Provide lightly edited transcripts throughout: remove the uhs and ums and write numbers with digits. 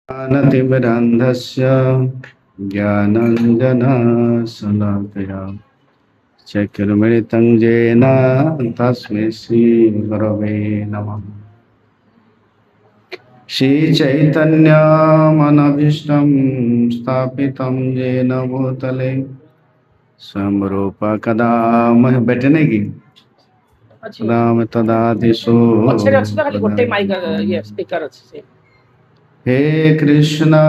ज्ञानतिमिरन्धस्य ज्ञानञ्जनशलाकया चक्षुर्मिलितं येन तस्मै श्रीगुरवे नमः। श्रीचैतन्यमनभीष्टं स्थापितं येन भूतले स्वयं रूप कदा मह्यं बैठने की राम तदादिशो हे कृष्णा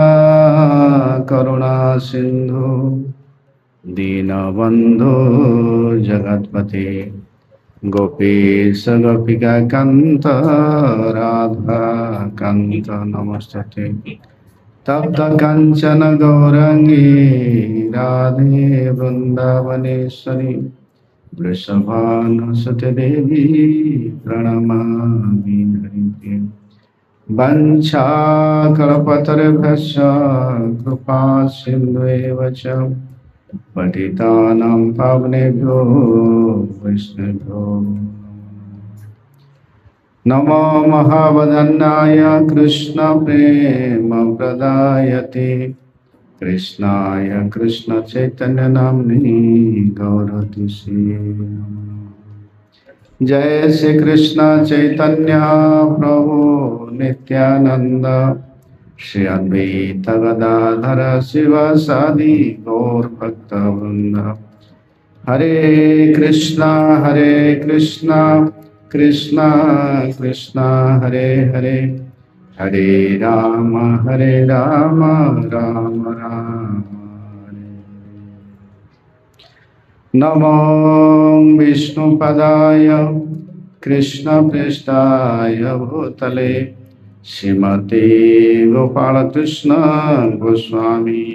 करुणा सिंधु दीनबंधु जगत्पते गोपीश गोपिका कांत राधा कांत नमस्ते तप्त कांचन गौरांगी राधे वृंदावनेश्वरी वृषभानुसुते देवी प्रणमामि हरिप्रिये वंशाकल्पतरुभ्यश्च कृपा सिन्धुएव च पतितानां पावनेभ्यो वैष्णवेभ्यो नमो महावदन्नाय कृष्णप्रेमप्रदायते कृष्णाय कृष्णचैतन्यनाम्नि गौरतिसे जय श्री कृष्ण चैतन्य प्रभु नित्यानंद श्री अद्वैत गदाधर शिवासादि गौर भक्त वृंद हरे कृष्णा कृष्णा कृष्णा हरे हरे हरे राम राम राम हरे। नमो विष्णुपदाय कृष्णपृष्ठाय भूतले श्रीमते गोपालकृष्ण गोस्वामी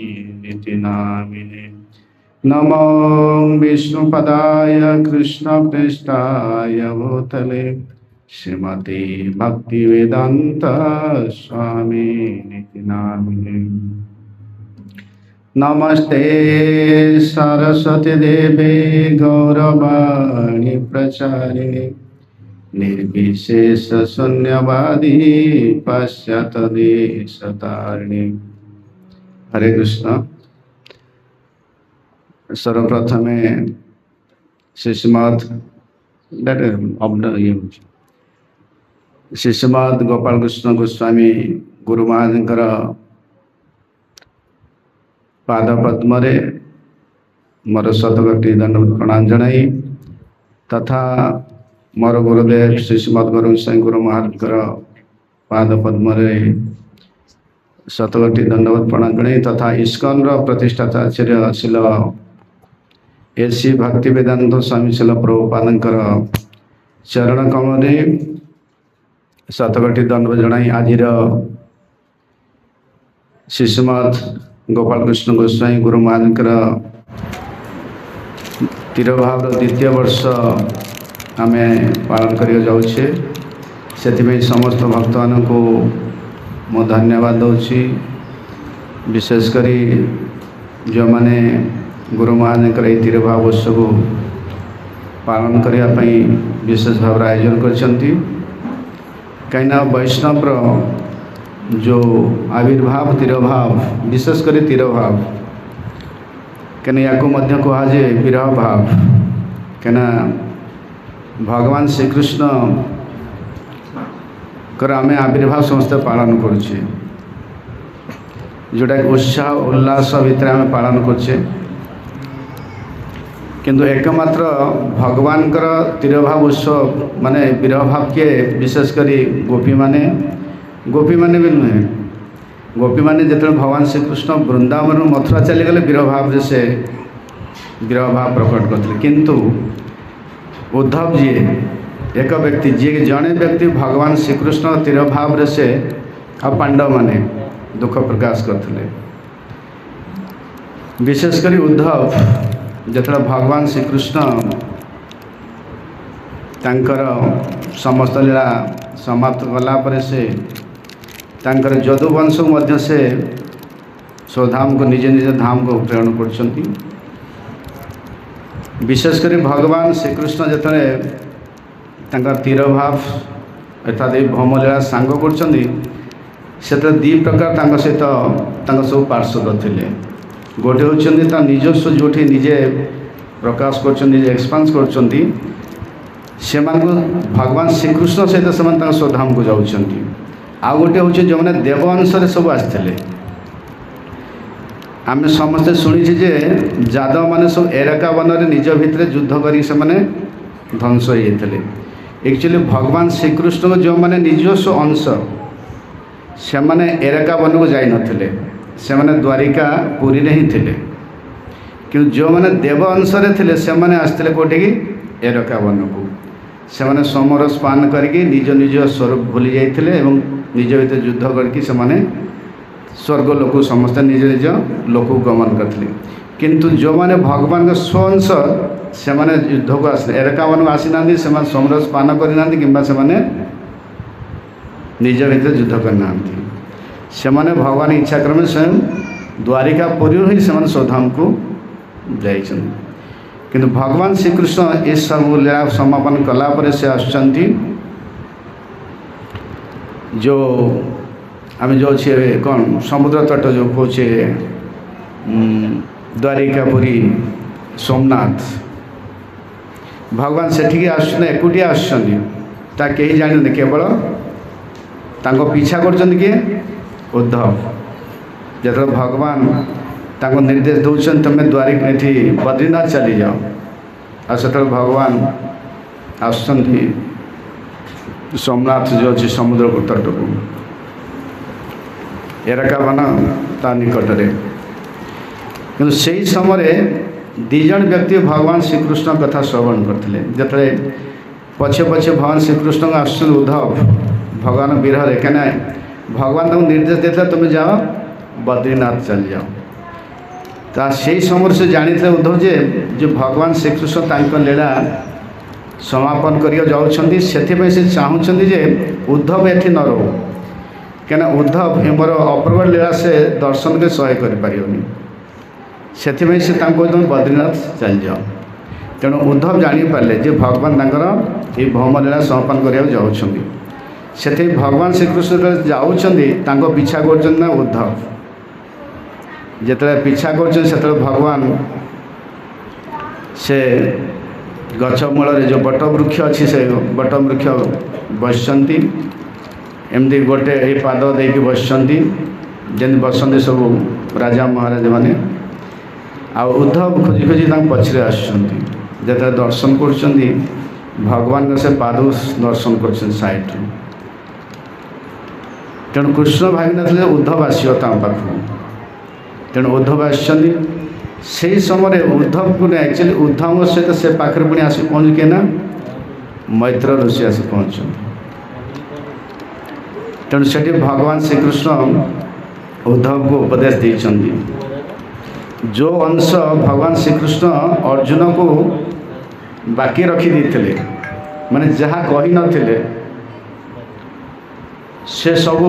निति नामिने। नमो विष्णुपदाय कृष्णपृष्ठाय भूतले श्रीमते भक्तिवेदांत स्वामी निति नामिने। नमस्ते सरस्वती देवे गौरवाणी प्रचारिणे निर्विशेष शून्यवादी पाश्चात देशतारिणे। हरे कृष्ण। सर्वप्रथमे श्रीमद् गोपाल कृष्ण गोस्वामी गुरु महाराजंकर पाद पद्मरे मोर शतकोटि दंडवत प्रणाम जनाई तथा मोर गुरुदेव श्रीमद गुरु गोसाई गुरु महाराज पाद पद्मरे शतकोटि दंडवत प्रणाम जनाई तथा इस्कॉन प्रतिष्ठाता आचार्य शिल एसी भक्ति वेदांत स्वामी शिल प्रभुपादंकर चरण कमल शतकोटि दंडवत जनाई आज श्रीमद् गोपाल कृष्ण गोस्वामी गुरु महाराजंकर तिरभाव द्वितीय वर्ष आम पालन कर जाऊे से समस्त भक्त मान को मो धन्यवाद दूसरी विशेषकर जो मैंने गुरु महाराजंकर ये तिरभाव वर्ष को पालन करने विशेष भाव आयोजन करछंती। कहीं वैष्णव जो आविर्भाव तिरभाव विशेषकर तिरभाव कहीं या कहुए विरह भाव कहीं भगवान श्रीकृष्ण आम आविर्भाव समस्ते पालन करुचे जोटा उत्साह उल्लास भितर आम पालन करुचे किंतु एकमात्र भगवान तिरभाव उत्सव माने विरह भाव किए विशेषकर गोपी माने भी नुहे गोपी माने जिते भगवान श्रीकृष्ण वृंदावन मथुरा चलीगले विरह भाव से विरह भाव प्रकट करते किंतु उद्धव जी एक व्यक्ति जी जड़े व्यक्ति भगवान श्रीकृष्ण तिरह भाव से आ पांडव माने दुख प्रकाश करते विशेषकर उद्धव जिते भगवान श्रीकृष्ण तांकर समस्त लीला समाप्त कलापर से तांकर जदुवंश मध्य से स्वधाम को निज निज धाम को प्रेरण कर विशेषकर भगवान श्रीकृष्ण जिते तीर भाव अर्थात ये भौमलीला सांग कर से दी प्रकार सहित सब पार्षद थे गोटे होती निजस्व जो निजे प्रकाश कर एक्सपांस कर भगवान श्रीकृष्ण सहित से स्वधाम को जाऊँच आउ गोटे हूँ जो मैंने देव अंश सब आसते आम समस्ते शुणी जे जादव मैंने सब एरका वन में निज भितर युद्ध कर ध्वंस होते एक्चुअली भगवान श्रीकृष्ण को जो मैंने निजस्व अंश से मैंने एरका वन को जाई नथिले से मैंने द्वारिका पुरी में ही थे कि जो मैंने देव अंश थे से मैंने आसते कौटे की एरका वन को से मैंने समरस पान करके निज निज स्वरूप भूली जाते निज भितर युद्ध करके स्वर्ग लोक समस्त निज निज लोक गमन करते किंतु जो मैंने भगवान का स्वंश से मैंने युद्ध को आस एरका वन को आसी ना से समरस पान करना कि निज भितर युद्ध करना से भगवान इच्छा क्रमे स्वयं द्वारिका पुरी ही से स्वधाम को जाइछन किंतु भगवान श्रीकृष्ण ये सब लीला समापन कलापर से आसुचंती जो आम जो अच्छे कौन समुद्र तट जो कहे द्वारिकापुरी सोमनाथ भगवान से एकुटिया आसुच्चा कहीं जान केवल तांको पीछा कर किए उद्धव जो भगवान तांको निर्देश दौरान तुम्हें द्वारिका ये बद्रीनाथ चली जाओ आ से भगवान आसुच्च सोमनाथ जो अच्छे समुद्र तट को एरका वन ता निकटरे कि से समय दिज व्यक्ति भगवान श्रीकृष्ण कथा श्रवण करते जिते पछे पछे भगवान श्रीकृष्ण आस उद्धव भगवान विरह क्या भगवान तुमको निर्देश देते तुम्हें जाओ बद्रीनाथ चल जाओ ता से समय से जानी उद्धव जे जो भगवान श्रीकृष्ण लीला समापन कर जाऊँच से चाहूँगी जे उद्धव ये न रो क्या उद्धव मोर अपूर्व लीला से दर्शन के सहाय करें से तुम बद्रीनाथ चल जाओ तेणु उद्धव जापारे जे भगवान ये भौम लीला समापन करने जाऊँच से भगवान श्रीकृष्ण जाऊँच पीछा कर उद्धव जिते पीछा कर भगवान से गछ मूल जो बट वृक्ष अच्छी से बट वृक्ष बसती एमती गोटे ये पाद देकी बसती जमी बसती सब राजा महाराज मैंने आ उद्धव खोजी खोजी पछरे आसुच्च दर्शन कर भगवान से पाद दर्शन कर साइड तेणु कृष्ण भावी ना उद्धव आसो पाखु तेणु उद्धव आसुच्च से समय उद्धव को एक्चुअली उद्धव सहित से पाखे पुणी आस पहुँच के ना मैत्र ऋषि आस पहुँच तेणु से भगवान श्रीकृष्ण उद्धव को उपदेश देते जो अंश भगवान श्रीकृष्ण अर्जुन को बाकी रखी माने जहाँ कही नथिले से सब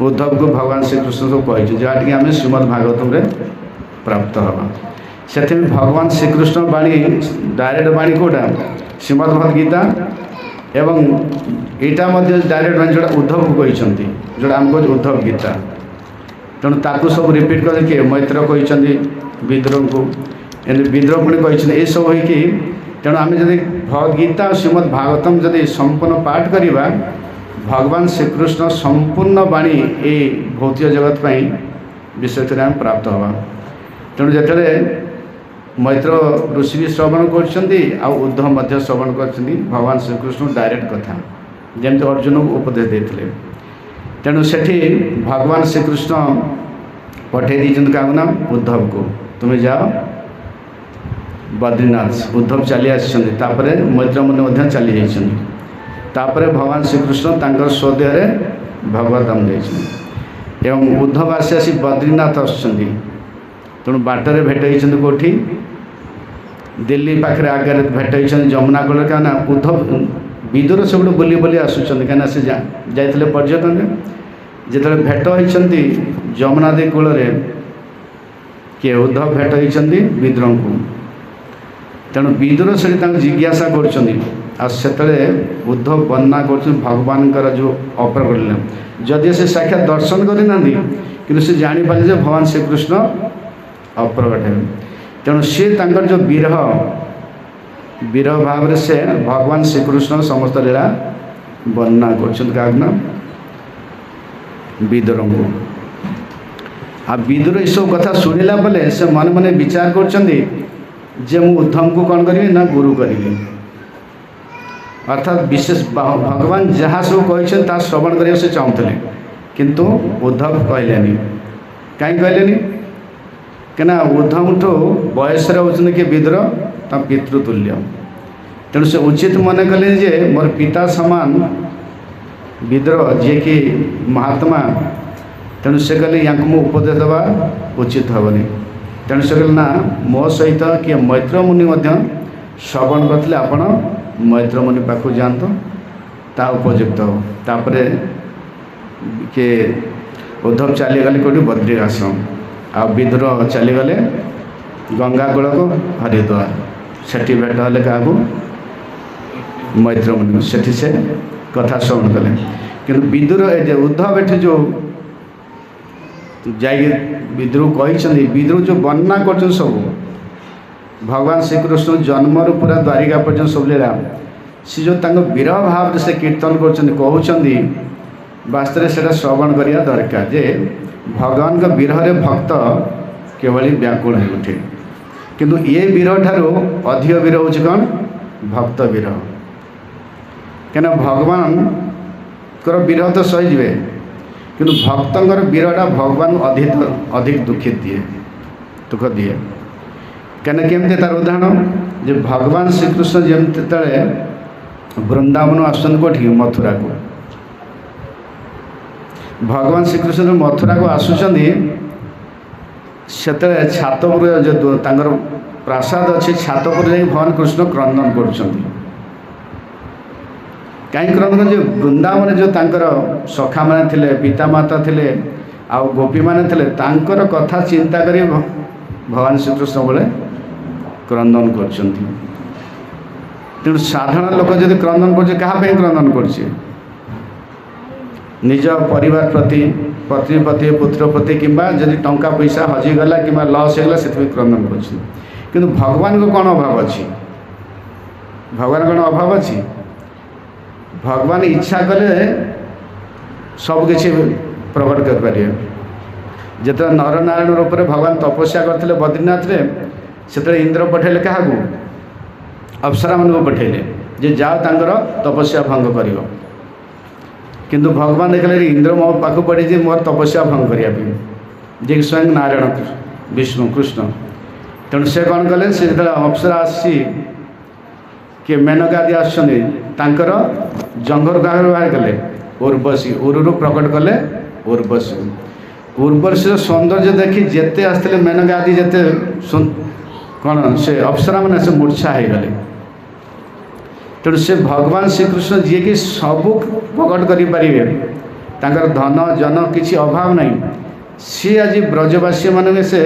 उद्धव को भगवान श्रीकृष्ण सब कही जहाँ कि आम श्रीमद् भागवतम रे प्राप्त हवा से भगवान श्रीकृष्ण बाणी डायरेक्ट बाणी कोटा श्रीमद् गीता एवं यहाँ डायरेक्ट बाणी जो उद्धव को कहते जोड़ा आम कह उद्धव गीता तेणु ताकू सब रिपीट कर किए मैत्र कहते विद्रोह को विद्रोह पुणी कहते ये सब होगी तेणु आम जब भगवद्गीता और श्रीमद् भागवतम जब संपूर्ण पाठ करवा भगवान श्रीकृष्ण संपूर्ण बाणी ये भौतिक जगत पर विषय आम प्राप्त हवा तेणु जिते मैत्र ऋषि भी श्रवण कर उद्धव श्रवण कर भगवान श्रीकृष्ण डायरेक्ट कथा जमी अर्जुन को उपदेश देते तेणु से भगवान श्रीकृष्ण पठे दीजिए क्या ना उद्धव को तुम्हें जाओ बद्रीनाथ उद्धव चली आसपर मैत्र मुनि चली जापर भगवान श्रीकृष्ण स्वदेह भगवत धाम जाइए एवं उद्धव आसी आसी बद्रीनाथ आसुच्च तेणु बाटर भेट कौटी दिल्ली पाखे आगे भेट जमुना कूल क्या उद्धव विदुर सब बुली बुली आसुच्च क्या से जाते पर्यटन जिते भेट होती जमुना दी कूल किए उद्धव भेट होती विदुर को तेणु विदुर से जिज्ञासा कर से उद्धव वर्णना कर भगवान जो अप्रकट जदि से साक्षात दर्शन करना कि से जापारे जो भगवान श्रीकृष्ण अप्रकट है तेणु सी जो विरह भाव से भगवान श्रीकृष्ण समस्त लीला वर्णना कर विदुर को आ विदुर ये सब कथा शुणिला बेले से मन मन विचार कर उद्धव को कौन करी ना गुरु करी अर्थात विशेष भगवान जहाँ सब कही श्रवण करने से चाहूले किंतु उद्धव कहले कहीं कहले क्या उद्धव ठू बयस होती कि विदुर पितृतुल्य तेणु से उचित मन कले जे मोर पिता समान विदुर जी कि महात्मा तेणु से कहले या उपदेश देवा उचित हेनी तेणु से कहले ना मो सहित किए मैत्र मुनि श्रवण करते आपण मैत्र मुनि पाखु जातु ता उपयुक्त हो तापर कि उद्धव चलीगले कौटी बद्रिकाश्रम आ विदुर चलीगले गंगा कूल को हरिद्वार सेठी भेट हेले क्या मैत्र मुनि सेठी से कथा श्रवण कले कि विदुर उद्धव एठी जो जाई विदुर कही विदुर जो वर्णना कर सब भगवान श्रीकृष्ण जन्म पूरा द्वारिका पर्यटन सब लीला सी जो विरह भाव से कीर्तन कहते वास्तव से श्रवण करिया दरकार जे भगवान का विरह भक्त केवल व्याकुल हो उठे किंतु ये विरह ठारू अधिक विरह हूँ कौन भक्त विरह क्या भगवान विरह तो सहीजे किंतु भक्तर विरहटा भगवान अधिक दुखित दिए दुख दिए क्या केमती तार उदाहरण जे भगवान श्रीकृष्ण जमी वृंदावन आसन कौटी मथुरा को भगवान श्रीकृष्ण मथुरा को आसुँच से छातपुर जो प्रासाद अच्छी छातपुर जा भगवान कृष्ण क्रंदन कर कहीं क्रंदन जो वृंदावन जो तांकर सखा माने थिले पिता माता थिले आ गोपी माने थिले तांकर कथा चिंता करी भगवान श्रीकृष्ण बोले क्रंदन कर साधारण लोक जब क्रंदन कर क्रंदन कर निज परिवार प्रति पत्नी प्रति पुत्र प्रति किंबा जदि टंका पैसा हजिगला कि लस होगा से क्रंदन कर भगवान को कौन अभाव अच्छी भगवान कौन अभाव अच्छी भगवान इच्छा कले सबकि प्रकट कर जो नर नारायण रूप में भगवान तपस्या करते बद्रीनाथ से इंद्र पठेले क्या अप्सरा मान को पठेले जे जाओ तांकर तपस्या भंग कर किंतु भगवान देखले इंद्र मो पाख पड़ी मोर तपस्या भंग करने जे स्वयं नारायण विष्णु कृष्ण तेणु से कौन कले से जो अप्सरा आसी कि मेनकादी आसर जंगर गाहर बाहर कले उर्वशी उरु प्रकट कले उर्वशी उर्वशी सौंदर्य देखी जेते आसते मेनका आदि जेते कौन से अप्सरा मैंने से मूर्छा हो गले तेणु से भगवान श्रीकृष्ण जी कि सबू प्रकट करें धन जन किसी अभाव नहीं सी आज ब्रजवासी मान से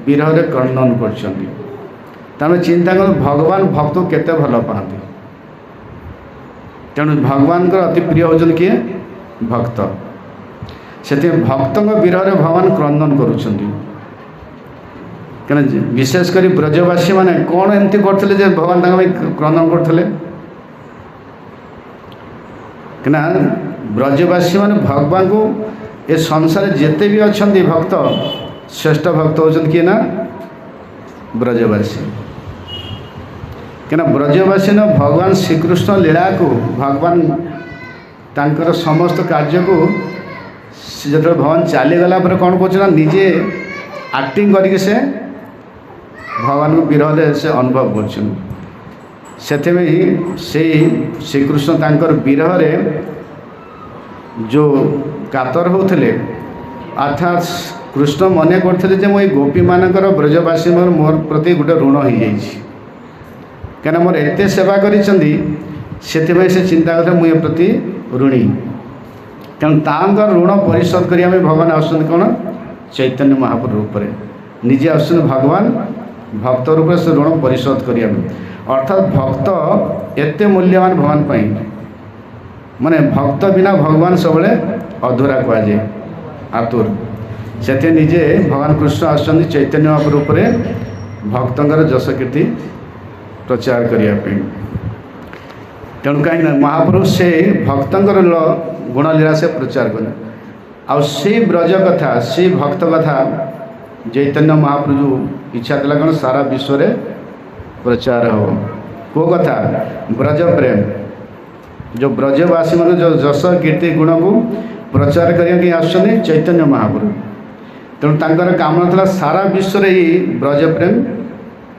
विरह क्रंदन कर चिंता कर भगवान भक्त केते भल पाती तेणु भगवान अति प्रिय होचन किए भक्त से भक्त विरह भगवान क्रंदन करुँच विशेषकर ब्रजवासी माने कौन एमती करते भगवान क्रंदन करते क्या ब्रजवासी माने भगवान को ए संसार जिते भी अच्छा भक्त श्रेष्ठ भक्त होचन किए ना ब्रजवासी क्या ब्रजवासी न भगवान श्रीकृष्ण लीला को भगवान तांकर समस्त कार्य को जो भगवान चलीगला कौन कर निजे एक्टिंग करके से भगवान को विरह से अनुभव कर श्रीकृष्ण तांकर विरह जो कातर होते अर्थात कृष्ण मन करते मुझे गोपी मानकर ब्रजवासी मोर प्रति गोटे ऋण हो जाए क्या मोर एत सेवा कर से चिंता करते मुझे प्रति ऋणी तेणु ऋण परिशोध कर भगवान आसुँच कौन चैतन्य महाप्रभु रूप में निजे आस भगवान भक्त रूप से ऋण परिशोध कर अर्थात भक्त एते मूल्यवान भगवान पाई माने भक्त बिना भगवान सब अधूरा कहुए आतुर से निजे भगवान कृष्ण आसुच्च चैतन्य महाप्रभु पर भक्तर जस कीर्ति प्रचार करने तेणु कहीं महाप्रभु से भक्तर गुणलीला से प्रचार कले आ ब्रज कथा से भक्त कथा चैतन्य महाप्रभु इच्छा था कौन सारा विश्व में प्रचार हो को कथा ब्रज प्रेम जो ब्रजवासी मान जो जस कीर्ति गुण को प्रचार करके आसुच्च चैतन्य महाप्रभु तेणु तांकर कामना था सारा विश्व में ही ब्रज प्रेम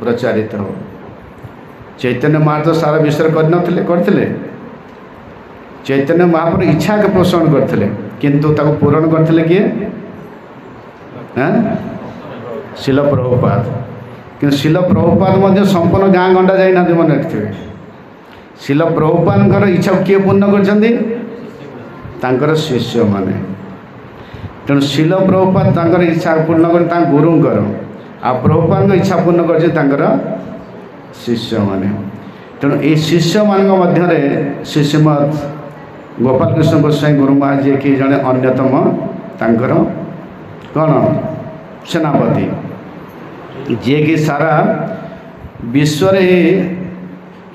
प्रचारित हो चैतन्य महाप्रभु सारा विश्व करते चैतन्य महाप्रभु इच्छा के पोषण करते किंतु ताको पूरण करते किए शिल प्रभुपाद कि शिल प्रभुपाद संपूर्ण गाँ गंडा जाना मन रखिथे शिल प्रभुपाद इच्छा किए पूर्ण कर शिष्य माने तेणु शिल प्रभुपाद इच्छा पूर्ण कर गुरुंकर आ प्रभुपाद इच्छा पूर्ण कर शिष्य माने तेणु ये शिष्य मान मध्य श्रीमद गोपाल कृष्ण गोस्वामी गुरु महाराज जी कि जड़े अन्यतम तांकर कौन सेनापति जी कि सारा विश्व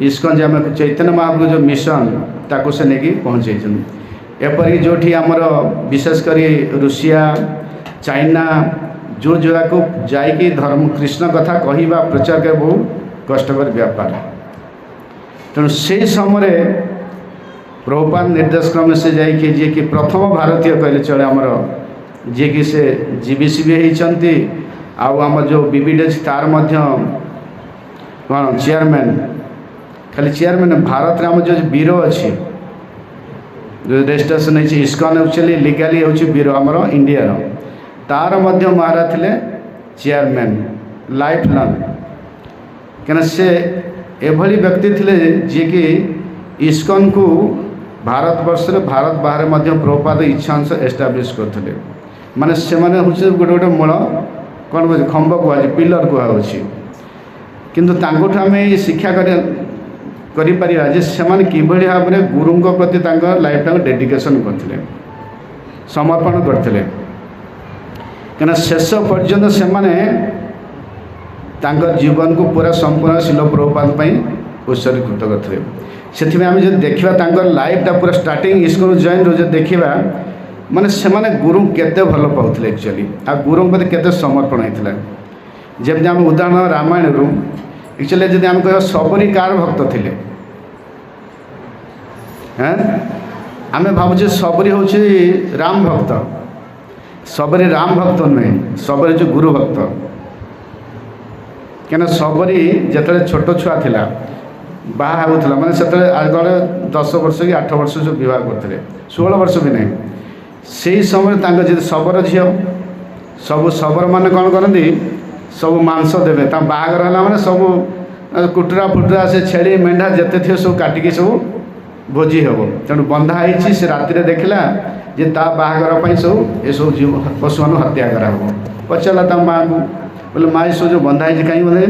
इस्कन जब चैतन्य महाप्रभु जो मिशन ताको से नहीं पहुँचे एपरि जो आमर विशेषकर रूसिया चाइना जो जगह को जाइकी धर्म कृष्ण कथा कहवा प्रचार कर बहुत कष्टकर व्यापार तेणु से समय प्रभुपाद निर्देश क्रम से जाइए जी कि प्रथम भारतीय कहले चले आमर जी कि से जीबीसी भी होती आम जो बीबीडेज तार कौन चेयरमैन खाली चेयरमैन भारत में आम जो वीर अच्छी जो रजिस्ट्रेशन है इस्कन एक्चुअली लीगली हूँ वीर आमर इंडिया तार महाराज थे चेयरमैन लाइफ लॉन्ग क्या से एभली व्यक्ति थे जी कि इस्कन को भारत वर्ष भारत बाहर प्रभुपाद इच्छांश एस्टाब्लीश करते माने से माने गोटे गोटे मूल कौन बोझ खम्ब कहुए पिलर कहुच्छी किंतु आम शिक्षा करें से भाव में गुरु प्रति लाइफ टाइम डेडिकेशन करते समर्पण करते क्या शेष पर्यंत से जीवन को पूरा संपूर्ण शिल प्रभुपाद उत्सर्गीकृत करते से आम जो देखा लाइफटा पूरा स्टार्टिंग इस्कन जॉइन रो देखा माने से गुरु केते भल पाते एक्चुअली आ गुरु प्रति केते समर्पण होता जमी आम उदाहरण रामायण रू एक्चुअली जब आम कह सबरी कार भक्त थे आम भावुचे सबरी हूँ राम भक्त सबरी राम भक्त नुहे सबरी जो गुरु भक्त क्या सबरी जिते छोट छुआ थिला बाहा होता मैंने से 10 वर्ष कि 8 वर्ष जो बह करते 16 वर्ष भी नहीं से समय जी शबर झील सब शबर मान कौन करती सब मांस देवे बाहागर है मैंने सब कुटुरा फुटुरा से छेड़ी मेढ़ा जिते थे सब काटिकी सब भोजी हे तेणु बंधा होती से राति देखला जे ता बाहागर सब ये सब जीव पशु मान हत्या करा पचारा माँ को बोले माँ सब जो बंधा है कहीं बोले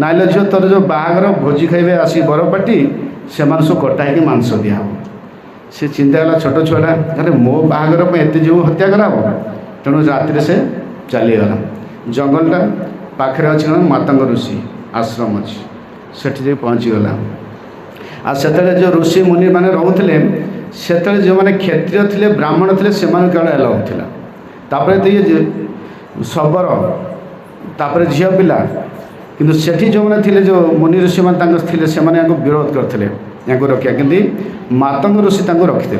नाइल झील तोर जो बाहागर भोजी खाइबे आसी बरपाटी से सब कटा हो मांस दिया से चिंता कला छोट छुआटा अरे मो बाहागर एत जीव हत्या करा तेणु राति से चलीगला जंगलटा पाखे अच्छे मातंग ऋषि आश्रम अच्छी से पहुँचीगला आ से जो ऋषि मुनि मैंने रोते से जो मैंने क्षत्रिय थे ब्राह्मण थे से केवल एलाउ था तापर ये शबर तापर झील पिला किंतु सेठी जो मैंने थे जो मुनि ऋषि मैंने थे से विरोध करते या रखा कि मातंग ऋषि रखिते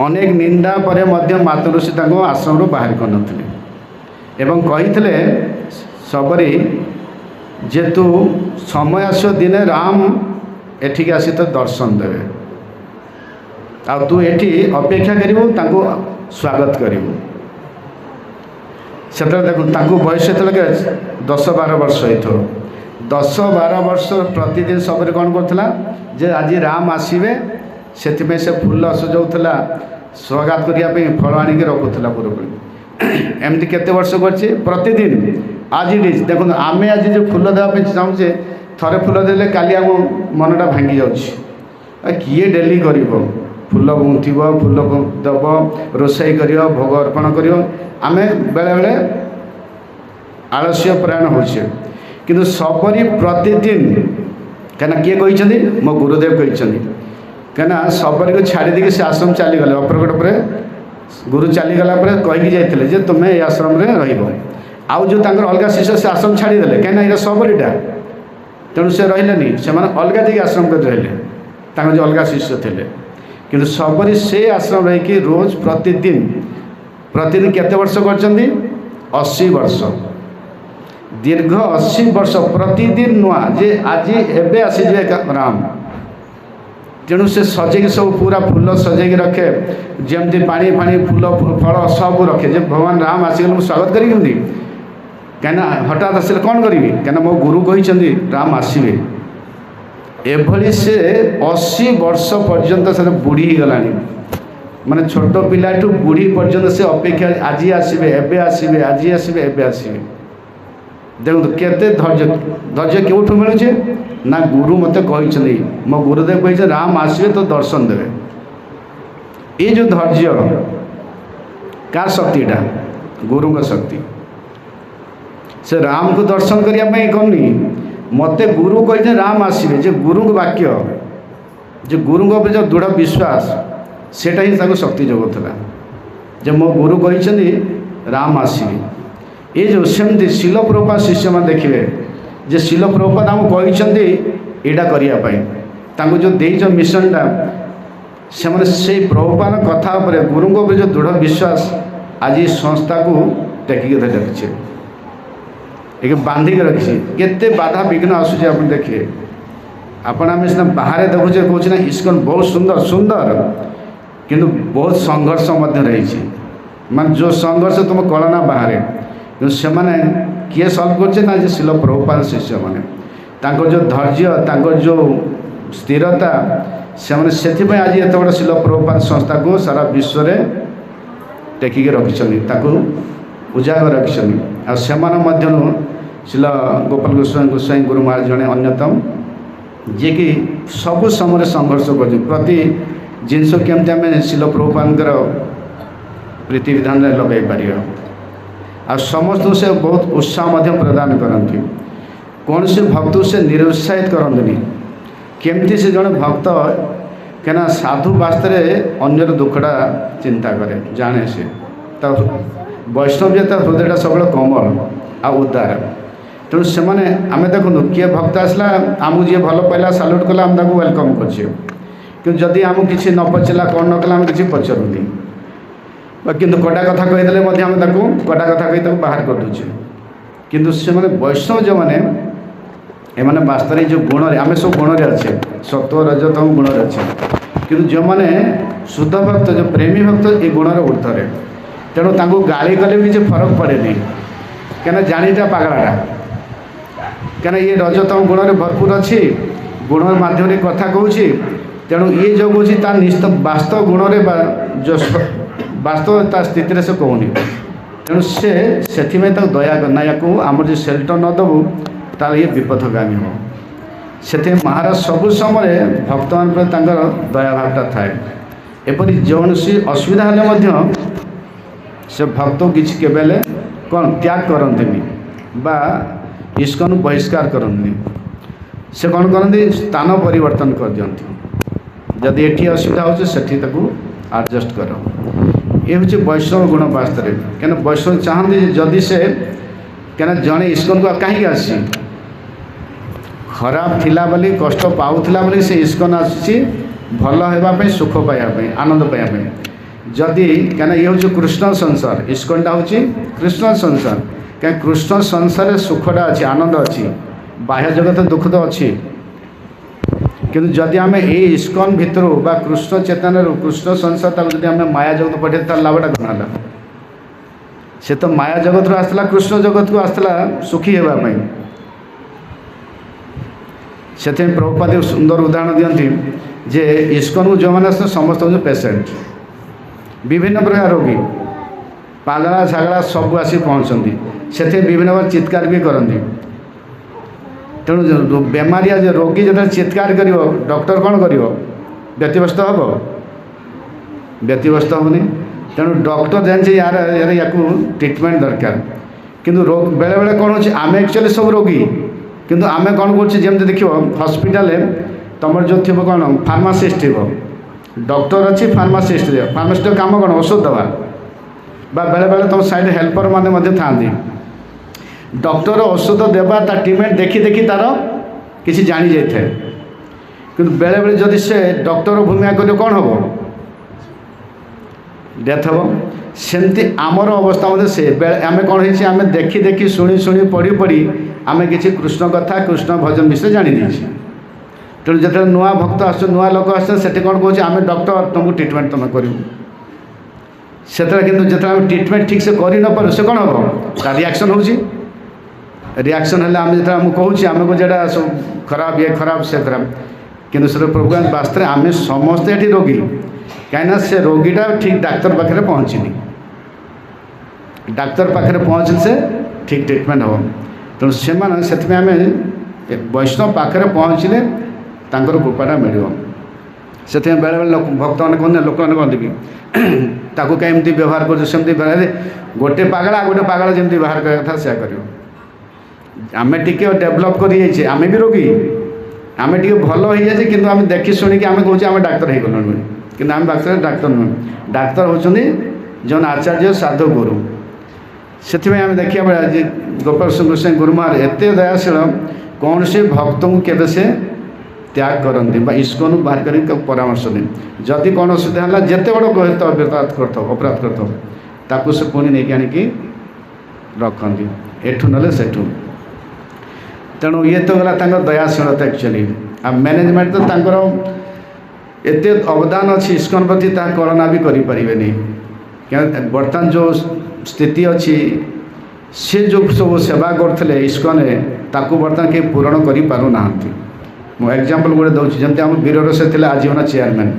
अनेक निंदा पर मातंग ऋषि आश्रम बाहर कर कही सबरी जेतु समय आस दिने राम एठिक आसी तो दर्शन देवे आ तू एठी अपेक्षा करू स्वागत करू से देखो बयस 10-12 वर्ष हो 10-12 वर्ष प्रतिदिन सबरे कौन करता जे आज राम आसवे से फूल सजाऊला स्वागत करने फल आणिक रखुला पूर्वपरी एमती केते वर्ष करछे प्रतिदिन आज इट इज देखो आमे आज जो फूल देवा चाहूचे थरे फूल देले काली आम मनटा भांगी जाउछि किए डेली करिवो फूल गुंथिब फूल दब रोषाई कर भोग अर्पण कर आम बेले बेले आलस्य प्रयाण होछे किंतु सबरी प्रतिदिन कहना किए कहते मो गुरुदेव कहते कहना सबरी को छाड़ी देके से आश्रम चलीगले अपरकट पर गुरु चलीगला कहीकि जाते जे तुम्हें आश्रम में रहा जो अलग शिष्य से आश्रम छाड़ीदे कहीं ये सबरीटा तेणु से रही से अलग जाकि आश्रम कर रहे जो अलग शिष्य थे किंतु सबरी से आश्रम रही रोज प्रतिदिन केते वर्ष कर 80 वर्ष दीर्घ 80 वर्ष प्रतिदिन नुआ जे आज एबे आसीजे राम तेणु से सजेक सब पूरा फूल सजेक रखे जमती पानी फाणी फूल फल सब रखे जे भगवान राम आसीगले मुझे स्वागत करी कहीं हठात आसिले कौन करी कहीं मो गुरु कहते राम आसवे एभली से 80 वर्ष पर्यंत से बुढ़ी गला माने छोट पिलाठू बुढ़ी पर्यंत से अपेक्षा आज आसवे एबे आसवे आज आसवे एबे आसवे देखो केते धैर्य क्यों मिलूचे ना गुरु मत कहते मो गुरुदेव कहते राम आसवे तो दर्शन देवे ये जो धैर्य का शक्तिटा गुरु का शक्ति से राम को दर्शन करने कहनी मते गुरु कहते राम आसवे जो गुरु वाक्य जो गुरु जो दृढ़ विश्वास सेटा ही शक्ति जगुला जो मो गुरु कहते राम आसवे ये जो सेमती शिल प्रभुपाद शिष्य मैंने देखिए जे शिल प्रभुपाद आमको कहते यहाँ करने जो देज मिशनटा से प्रभुपाद कथा गुरु जो दृढ़ विश्वास आज संस्था को टेकिक रखी एक बांधिक रखी केते बाधा विघ्न आसूँ आप देखिए आपण आम सीना बाहर देखुचे कौच ना इस्कन बहुत सुंदर सुंदर किंतु बहुत संघर्ष रही मान जो संघर्ष तुम कलना बाहर से मैंने किए सल्व कर शिल प्रभुपाद शिष्य मैंने जो धैर्य जो स्थिरता से आज एत बड़ा शिल प्रभुपाद संस्था को सारा विश्व में टेकिक रखी उजागर रखी शिल गोपाल गोस्वामी गुरु महाराज जड़े अन्यतम जी कि सबु समय संघर्ष कर प्रति जिनस केमती आम शिल प्रभुपाद प्रीति विधान लगे पार आ समस्त से बहुत उत्साह प्रदान करती कौन से भक्त से निरुत्साहित करते केमती से जड़े भक्त कहना साधु वास्तव अन्यर दुखड़ा चिंता करे जाने से वैष्णव हृदयटा सब कोमल आ उदार तेणु से आम देखो किए भक्त आसला आमको जी भल पाइला साल्यूट कला आम वेलकम कर जदि आमको किसी न पचला कौन न कला आम किसी पचरूनी किंतु कटा कथा कहीदेले आम कटा कथा कही बाहर कर दूचे किंतु से वैष्णव जो मैंने एमाने वास्तव जो गुण आम सब गुण अच्छे सत्व रजतम गुण अच्छे किंतु जो मैंने शुद्ध भक्त जो प्रेमी भक्त ये गुणर ऊर्धरे तेणु तांको गाली कले भी फरक पड़े नहीं क्या जानीटा पागलाटा क्या ये रजतम गुण में भरपूर अच्छी गुण मध्यम कथा कहूँ तेणु ये जो कौन ता निश्चित वास्तव गुण जो वास्तव ता स्थिति से कहूनी तेणु से दया करना या आम जो सेल्टर न दबू तार ये विपथगामी हो से महाराज सबु समय भक्त मान दया भावटा थाए एपरी जौन सी असुविधा हेले से भक्त किसी केबेले कौन त्याग करते बा इस्कन बहिष्कार करते से कौन करते स्थान परिवर्तन कर दिखती जदि ये असुविधा हो एडजस्ट कर ये हूँ वैष्णव गुण वास्तव क्या वैष्णव चाहते जदि से क्या जड़े इस्कन को कहीं आसी खराब थिला बोली कष्ट पाऊला बोली से इस्कन आसी भल होगापी सुख पाइबापी आनंद पाइबापी जदि क्या ये हूँ कृष्ण संसार इस्कनटा हूँ कृष्ण संसार क्या कृष्ण संसार सुखटा अच्छी आनंद अच्छी बाह्य जगत दुख तो अच्छी किंतु जदि आम ये इस्कन भितर बा कृष्ण चेतन कृष्ण संसार जब आम माया जगत पठे तार लाभटा कौन है से तो माया जगत रू आसला कृष्ण जगत को आसला सुखी होगापी से प्रभुपाद सुंदर उदाहरण दिखती जे इस्कन को जो मैंने समस्त पेसेंट विभिन्न प्रकार रोगी ପାଗଳା ଝାଗଳା ସବୁ ଆସି ପହଞ୍ଚନ୍ତି, ସେଥି ବିଭିନ୍ନ ପ୍ରକାର ଚିତ୍କାର ବି କରନ୍ତି। ତେଣୁ ବେମାରିଆ ଯେ ରୋଗୀ ଯେତେବେଳେ ଚିତ୍କାର କରିବ ଡକ୍ଟର କ'ଣ କରିବ? ବ୍ୟତିବ୍ୟସ୍ତ ହେବ? ବ୍ୟତିବ୍ୟସ୍ତ ହେବନି। ତେଣୁ ଡକ୍ଟର ଜାଣିଛି ୟାକୁ ଟ୍ରିଟମେଣ୍ଟ ଦରକାର। କିନ୍ତୁ ବେଳେବେଳେ କ'ଣ ହେଉଛି, ଆମେ ଆକ୍ଚୁଆଲି ସବୁ ରୋଗୀ, କିନ୍ତୁ ଆମେ କ'ଣ କରୁଛୁ, ଯେମିତି ଦେଖିବ ହସ୍ପିଟାଲରେ ତୁମର ଯେଉଁ ଥିବ କ'ଣ ଫାର୍ମାସିଷ୍ଟ ଥିବ, ଡକ୍ଟର ଅଛି, ଫାର୍ମାସିଷ୍ଟ ଥିବ। ଫାର୍ମାସିଷ୍ଟର କାମ କ'ଣ? ଔଷଧ ଦେବା। ବା ବେଳେବେଳେ ତୁମ ସାଇଡ଼ ହେଲ୍ପର ମାନେ ମଧ୍ୟ ଥାଆନ୍ତି। ଡକ୍ଟର ଔଷଧ ଦେବା ତା ଟ୍ରିଟମେଣ୍ଟ ଦେଖି ଦେଖି ତା'ର କିଛି ଜାଣିଯାଇଥାଏ। କିନ୍ତୁ ବେଳେବେଳେ ଯଦି ସେ ଡକ୍ଟର ଭୂମିକା କରିବ କ'ଣ ହେବ? ଡେଥ୍ ହେବ। ସେମିତି ଆମର ଅବସ୍ଥା ମଧ୍ୟ ସେ ଆମେ କ'ଣ ହେଇଛି, ଆମେ ଦେଖି ଦେଖି ଶୁଣି ଶୁଣି ପଢ଼ି ପଢ଼ି ଆମେ କିଛି କୃଷ୍ଣ କଥା କୃଷ୍ଣ ଭଜନ ବିଷୟରେ ଜାଣିଦେଇଛି। ତେଣୁ ଯେତେବେଳେ ନୂଆ ଭକ୍ତ ଆସୁଛନ୍ତି, ନୂଆ ଲୋକ ଆସୁଛନ୍ତି, ସେଠି କ'ଣ କହୁଛି, ଆମେ ଡକ୍ଟର ତୁମକୁ ଟ୍ରିଟମେଣ୍ଟ ତୁମେ କରିବୁ। ସେତେବେଳେ କିନ୍ତୁ ଯେତେବେଳେ ଆମେ ଟ୍ରିଟମେଣ୍ଟ ଠିକ୍ ସେ କରିନପାରୁ, ସେ କ'ଣ ହେବ? ତା ରିଆକ୍ସନ୍ ହେଉଛି। ରିଆକ୍ସନ୍ ହେଲେ ଆମେ ଯେତେବେଳେ ଆମକୁ କହୁଛି, ଆମେ କହୁଛୁ ଏଇଟା ସବୁ ଖରାପ, ଇଏ ଖରାପ, ସେ ଖରାପ। କିନ୍ତୁ ସେଟା ପ୍ରଭୁ ବାସ୍ତବରେ ଆମେ ସମସ୍ତେ ଏଠି ରୋଗୀ, କାହିଁକିନା ସେ ରୋଗୀଟା ଠିକ୍ ଡାକ୍ତର ପାଖରେ ପହଞ୍ଚିନି। ଡାକ୍ତର ପାଖରେ ପହଞ୍ଚିଲେ ସେ ଠିକ୍ ଟ୍ରିଟମେଣ୍ଟ ହେବ। ତେଣୁ ସେମାନେ ସେଥିପାଇଁ ଆମେ ବୈଷ୍ଣବ ପାଖରେ ପହଞ୍ଚିଲେ ତାଙ୍କର କୃପାଟା ମିଳିବ। ସେଥିପାଇଁ ବେଳେବେଳେ ଭକ୍ତମାନେ କହନ୍ତି, ଲୋକମାନେ କହନ୍ତି ବି ତାକୁ କାହିଁ ଏମିତି ବ୍ୟବହାର କରୁଛୁ, ସେମିତି ଗୋଟେ ପାଗଳା ଯେମିତି ବ୍ୟବହାର କରିବା କଥା ସେୟା କରିବ। ଆମେ ଟିକେ ଡେଭଲପ୍ କରିଯାଇଛେ, ଆମେ ବି ରୋଗୀ, ଆମେ ଟିକେ ଭଲ ହେଇଯାଇଛେ, କିନ୍ତୁ ଆମେ ଦେଖି ଶୁଣିକି ଆମେ କହୁଛେ ଆମେ ଡାକ୍ତର ହେଇଗଲୁଣି ବୋଲି। କିନ୍ତୁ ଆମେ ଡାକ୍ତର ନୁହେଁ। ଡାକ୍ତର ହେଉଛନ୍ତି ଜଣେ ଆଚାର୍ଯ୍ୟ ସାଧୁ ଗୁରୁ। ସେଥିପାଇଁ ଆମେ ଦେଖିବା ବେଳେ ଆଜି ଗୋପାଳ କୃଷ୍ଣ ଗୁରୁ ମହାରାଜ ଏତେ ଦୟାଶୀଳ, କୌଣସି ଭକ୍ତଙ୍କୁ କେବେ ସେ ତ୍ୟାଗ କରନ୍ତି ବା ଇସ୍କନରୁ ବାହାର କରି ପରାମର୍ଶ ଦିଅନ୍ତି। ଯଦି କ'ଣ ଅସୁବିଧା ହେଲା, ଯେତେ ବଡ଼ ଅପରାଧ କରିଥାଉ ତାକୁ ସେ ପୁଣି ନେଇକି ଆଣିକି ରଖନ୍ତି, ଏଠୁ ନହେଲେ ସେଠୁ। ତେଣୁ ଇଏ ତ ଗଲା ତାଙ୍କର ଦୟାଶୀଳତା ଆକ୍ଚୁଆଲି। ଆଉ ମ୍ୟାନେଜମେଣ୍ଟ ତ ତାଙ୍କର ଏତେ ଅବଦାନ ଅଛି ଇସ୍କନ ପ୍ରତି, ତାହା କଳନା ବି କରିପାରିବେନି। ବର୍ତ୍ତମାନ ଯେଉଁ ସ୍ଥିତି ଅଛି, ସେ ଯେଉଁ ସବୁ ସେବା କରୁଥିଲେ ଇସ୍କନରେ, ତାକୁ ବର୍ତ୍ତମାନ କେହି ପୂରଣ କରିପାରୁନାହାନ୍ତି। ମୁଁ ଏକ୍ଜାମ୍ପଲ୍ ଗୋଟେ ଦେଉଛି, ଯେମିତି ଆମ ବୀରର ସେ ଥିଲେ ଆଜୀବନ ଚେୟାରମ୍ୟାନ୍।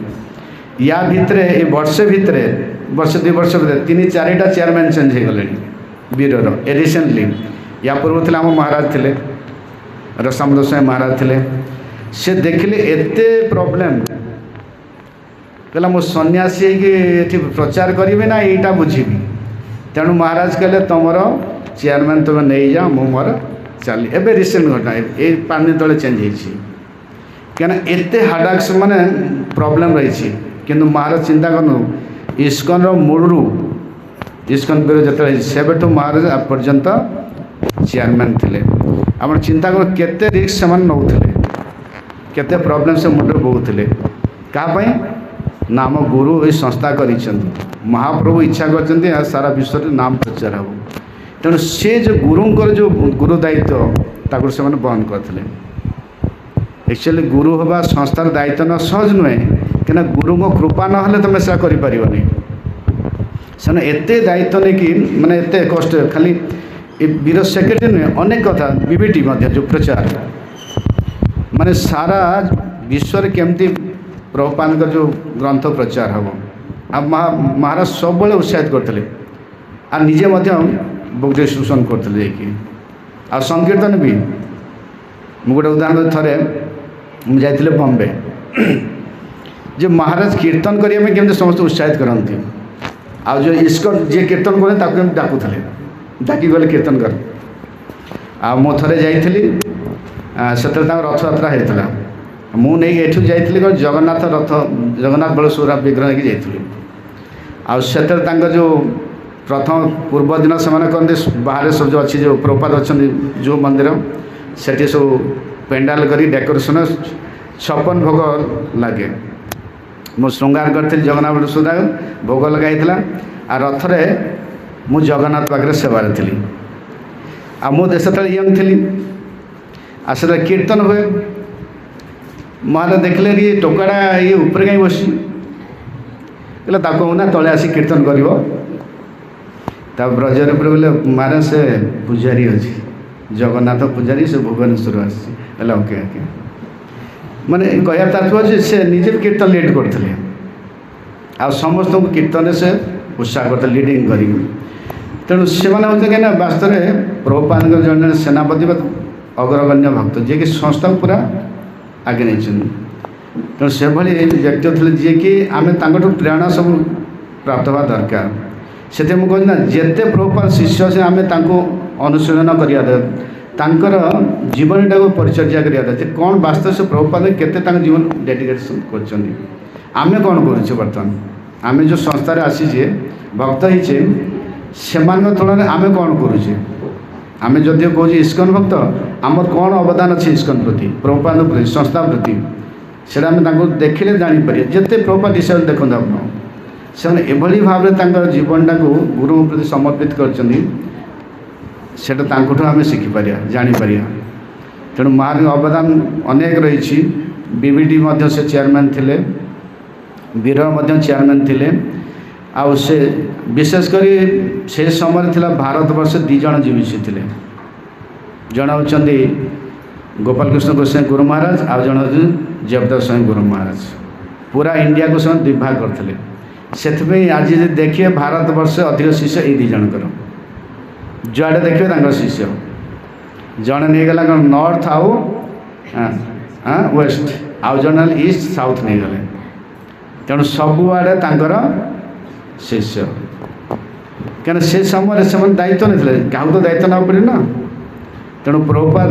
ୟା ଭିତରେ ଏ ବର୍ଷେ ଭିତରେ, ବର୍ଷେ ଦୁଇ ବର୍ଷ ଭିତରେ 3-4ଟା ଚେୟାରମ୍ୟାନ୍ ଚେଞ୍ଜ ହେଇଗଲେଣି ବୀରର। ରିସେଣ୍ଟଲି ୟା ପୂର୍ବରୁ ଥିଲେ ଆମ ମହାରାଜ ଥିଲେ, ରସାମଦ ସ୍ୱାଇଁ ମହାରାଜ ଥିଲେ। ସେ ଦେଖିଲେ ଏତେ ପ୍ରୋବ୍ଲେମ୍, କହିଲା ମୁଁ ସନ୍ନ୍ୟାସୀ ହେଇକି ଏଠି ପ୍ରଚାର କରିବି ନା ଏଇଟା ବୁଝିବି। ତେଣୁ ମହାରାଜ କହିଲେ ତୁମର ଚେୟାରମ୍ୟାନ୍ ତୁମେ ନେଇଯାଅ, ମୁଁ ମୋର ଚାଲି। ଏବେ ରିସେଣ୍ଟ ଘଟଣା, ଏଇ 5 ଦିନ ତଳେ ଚେଞ୍ଜ ହେଇଛି। କାହିଁକିନା ଏତେ ହାର୍ଡାକ୍ସ ମାନେ ପ୍ରୋବ୍ଲେମ୍ ରହିଛି। କିନ୍ତୁ ମହାରାଜ ଚିନ୍ତା କରନ୍ତୁ, ଇସ୍କନର ମୂଳରୁ ଇସ୍କନ ବୀର ଯେତେବେଳେ ସେବେଠୁ ମହାରାଜ ପର୍ଯ୍ୟନ୍ତ ଚେୟାରମ୍ୟାନ୍ ଥିଲେ। ଆପଣ ଚିନ୍ତା କରନ୍ତୁ କେତେ ରିସ୍କ ସେମାନେ ନେଉଥିଲେ, କେତେ ପ୍ରୋବ୍ଲେମ୍ ସେ ମୁଣ୍ଡରେ ବୋହୁଥିଲେ। କାହା ପାଇଁ ନା ଆମ ଗୁରୁ ଏଇ ସଂସ୍ଥା କରିଛନ୍ତି, ମହାପ୍ରଭୁ ଇଚ୍ଛା କରିଛନ୍ତି ସାରା ବିଶ୍ୱରେ ନାମ ପ୍ରଚାର ହେବ। ତେଣୁ ସେ ଯେଉଁ ଗୁରୁଙ୍କର ଯେଉଁ ଗୁରୁ ଦାୟିତ୍ୱ, ତାକୁ ସେମାନେ ବହନ କରିଥିଲେ। ଆକ୍ଚୁଆଲି ଗୁରୁ ହେବା ସଂସ୍ଥାର ଦାୟିତ୍ୱ ନ ସହଜ ନୁହେଁ, କାହିଁକିନା ଗୁରୁଙ୍କ କୃପା ନହେଲେ ତୁମେ ସେଟା କରିପାରିବନି। ସେମାନେ ଏତେ ଦାୟିତ୍ୱ ନେଇକି ମାନେ ଏତେ କଷ୍ଟ, ଖାଲି ଏ ବୀର ସେକ୍ରେଟାରୀ ନୁହେଁ, ଅନେକ କଥା ବିବିଟି ମଧ୍ୟ ଯେଉଁ ପ୍ରଚାର, ମାନେ ସାରା ବିଶ୍ୱରେ କେମିତି ପ୍ରଭୁପାଦଙ୍କ ଯେଉଁ ଗ୍ରନ୍ଥ ପ୍ରଚାର ହେବ। ଆଉ ମହାରାଜ ସବୁବେଳେ ଉତ୍ସାହିତ କରିଥିଲେ, ଆଉ ନିଜେ ମଧ୍ୟ ବୁକ୍ ଡିଷ୍ଟ୍ରିବ୍ୟୁସନ୍ କରୁଥିଲେ ଯାଇକି। ଆଉ ସଂକୀର୍ତ୍ତନ ବି, ମୁଁ ଗୋଟେ ଉଦାହରଣ, ଥରେ ମୁଁ ଯାଇଥିଲି ବମ୍ବେ, ଯେ ମହାରାଜ କୀର୍ତ୍ତନ କରିବା ପାଇଁ କେମିତି ସମସ୍ତେ ଉତ୍ସାହିତ କରନ୍ତି। ଆଉ ଯେଉଁ ଇସ୍କନ ଯିଏ କୀର୍ତ୍ତନ କରନ୍ତି ତାକୁ କେମିତି ଡାକୁଥିଲେ, ଡାକି ଗଲେ କୀର୍ତ୍ତନ କର। ଆଉ ମୁଁ ଥରେ ଯାଇଥିଲି, ସେତେବେଳେ ତାଙ୍କ ରଥଯାତ୍ରା ହେଇଥିଲା। ମୁଁ ନେଇକି ଏଠୁ ଯାଇଥିଲି କ'ଣ ଜଗନ୍ନାଥ ରଥ, ଜଗନ୍ନାଥ ବଳସୁଭଦ୍ରା ବିଗ୍ରହ ନେଇକି ଯାଇଥିଲି। ଆଉ ସେତେବେଳେ ତାଙ୍କ ଯେଉଁ ପ୍ରଥମ ପୂର୍ବ ଦିନ ସେମାନେ କହନ୍ତି ବାହାରେ ସବୁ ଯେଉଁ ଅଛି, ଯେଉଁ ପ୍ରପାତ ଅଛନ୍ତି ଯେଉଁ ମନ୍ଦିର, ସେଠି ସବୁ ପେଣ୍ଡାଲ କରି ଡେକୋରେସନ୍ 56 ଭୋଗ ଲାଗେ। ମୁଁ ଶୃଙ୍ଗାର କରିଥିଲି ଜଗନ୍ନାଥ ବଳସୁଭଦ୍ରା, ଭୋଗ ଲଗା ହେଇଥିଲା। ଆଉ ରଥରେ ମୁଁ ଜଗନ୍ନାଥ ପାଖରେ ସେବାରେ ଥିଲି। ଆଉ ମୁଁ ସେତେବେଳେ ୟଙ୍ଗ ଥିଲି। ଆଉ ସେତେବେଳେ କୀର୍ତ୍ତନ ହୁଏ। ମହାରାଜ ଦେଖିଲେ କି ଟୋକାଟା ଇଏ ଉପରେ କାହିଁ ବସିଛି, କହିଲେ ତାକୁ କହୁନା ତଳେ ଆସି କୀର୍ତ୍ତନ କରିବ। ତା ବ୍ରଜର ଉପରେ କହିଲେ ମହାରାଜ ସେ ପୂଜାରୀ ଅଛି, ଜଗନ୍ନାଥ ପୂଜାରୀ, ସେ ଭୁବନେଶ୍ୱରରୁ ଆସିଛି। କହିଲେ ଓକେ ଓକେ। ମାନେ କହିବା ତାତ୍ପର୍ଯ୍ୟ ଯେ ସେ ନିଜେ ବି କୀର୍ତ୍ତନ ଲିଡ୍ କରୁଥିଲେ, ଆଉ ସମସ୍ତଙ୍କୁ କୀର୍ତ୍ତନରେ ସେ उत्साह करते लिडिंग करी तेणु से कहीं वास्तव में प्रभुपाद जन सेनापति अग्रगण्य भक्त जी कि संस्था पूरा आगे नहीं तेणु से व्यक्ति थे जी कि आम प्रेरणा सब प्राप्त हवा दरकार से मुझे ना जिते प्रभुपाद शिष्य से आम अनुशीलन कर जीवन टाक परिचर्या कर कौन वास्तव से प्रभुपाद केते जीवन डेडिकेशन कर कौन बर्तमान आम जो संस्थार आसीचे भक्त होचे से तुलन आम कौन करुचे आम जदि कौन इस्कन भक्त आमर कौन अवदान अच्छे इस्कन प्रति प्रभुपाद प्रति संस्था प्रति से देखिले जापर जिते प्रभुपाद हिसाब देखते आप एभली भाव में जीवनटा को गुरु प्रति समर्पित कर आम शिखिपर जापर तेणु महाराज अवदान अनेक रही बीबीडी से चेयरमैन थे बीर चेयरमैन थे आउ से विशेषकर से समय थिला भारत वर्ष दी जन जीवित थे जन होती गोपाल कृष्ण गोस्वामी गुरु महाराज आउ जन जयप्रकाश स्वामी गुरु महाराज पूरा इंडिया को समय विभाग करते से आज देखिए भारत वर्ष अधिक शिष्य ये दी जनकर जुआड़े देखिए शिष्य जड़े नहीं गला नॉर्थ आउ वेस्ट आउ जन ईस्ट साउथ नहीं गले तेणु सबुआड़े शिष्य क्या से समय से दायित्व नहीं क्या तो दायित्व ना पड़े ना तेणु प्रभुपाद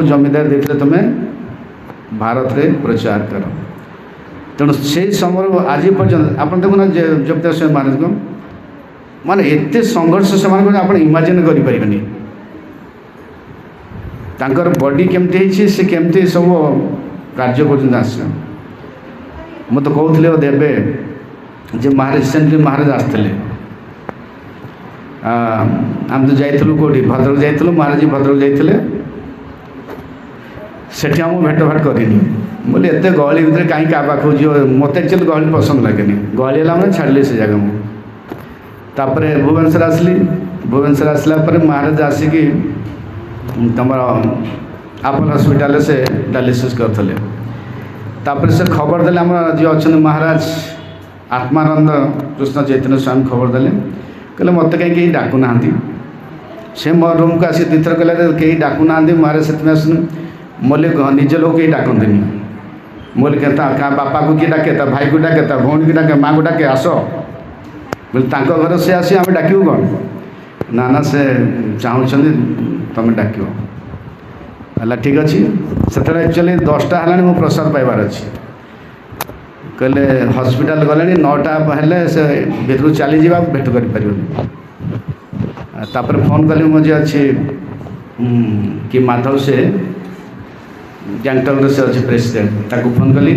जमीदार देते तुम्हें भारत में प्रचार कर तेणु से समय आज पर्यटन आप देखुना जगदीश स्वामी महाराज को माने एते संघर्ष से आप इमाजिन करें तांकर बॉडी केमती से केमती सब कार्य कर मु तो कहते देवे जे महाराज रिसेंटली महाराज आसते आम तो जाइलु कौटी भद्रक जाइलु महाराज भद्रक जाइए सेठी आम भेट भाट करनी बोले एत गहली भितर कहीं क्या पाख जी मत एक्चुअली गहली पसंद लगे गहली है मैंने छाड़ी से जगह मुझे भुवनेश्वर आसली भुवनेश्वर आसला महाराज आसिक तुम आपोलो हॉस्पिटल से डायलिसिस करते से खबर देले आम जी अच्छा महाराज आत्मानंद कृष्ण चैतन्य स्वामी खबर देले कहले मत कहीं डाकुना से मो रूम को आसी तीर्थर कहले कहीं डाकुना महाराज से आसन मोले निज लोग कहीं डाकती मोले क्या बापा को किए डाके भाई को डाके भौणी को डाके माँ को डाके आस बोले घर से आसी आम डाकू कौन ना ना से चाहूँ तुम डाक है ठीक अच्छे से एक्चुअली 10टा है प्रसाद पाइबार अच्छी कहले हॉस्पिटल गले 9टा हेले से भीतर चली जा भेट कर फोन कली मुझे अच्छी कि माधव से गैंगटक से अच्छे प्रेसिडेंट ताको फोन कली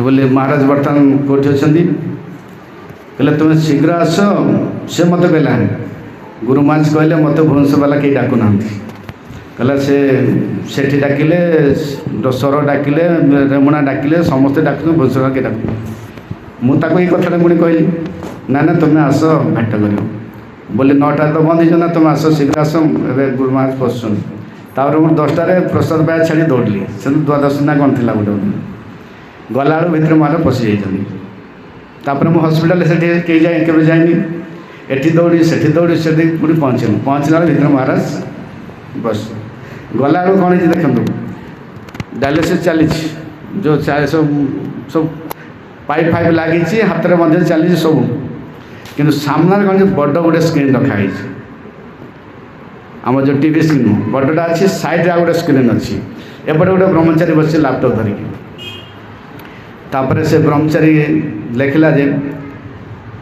बोले महाराज बर्तमान कौटी अच्छा कहले तुम शीघ्र आस से मत कहला गुरु महाराज कहले मत भुवनेश्वर वाला कहीं डाकुना कहला से डाकिले सर डाकिले रेमुणा डाकिले समस्ते डाक भुवनेश्वर के डाक मुझे ये कथा मुझे कहली ना ना तुम्हें आस भेट कर बोले 9टा तो बंद हो तुम आस शीघ्र आस गुरु महाराज पशुन तापर मुझे 10टारे प्रसाद पाया छाड़ी दौड़ली से द्वादश ना कौन थी गोटे गला भितर महाराज पशि जापर मुझे हस्पिटाल से कहीं जाए केवे जाएनि एटी दौड़ी से पुणी पहुँचला भितर महाराज बस गला कौन है देखो डायलिसिस चली जो सब सब पाइप फाइप लगी हाथ में मध्य चली सब कि सामने कौन बड़ गोटे स्क्रीन रखाई आम जो टीवी स्क्रीन बड़टा अच्छी साइड आ गोटे स्क्रीन अच्छी एपटे गोटे ब्रह्मचारी बस लैपटॉप धरिकी तापर से ब्रह्मचारी लिखला जे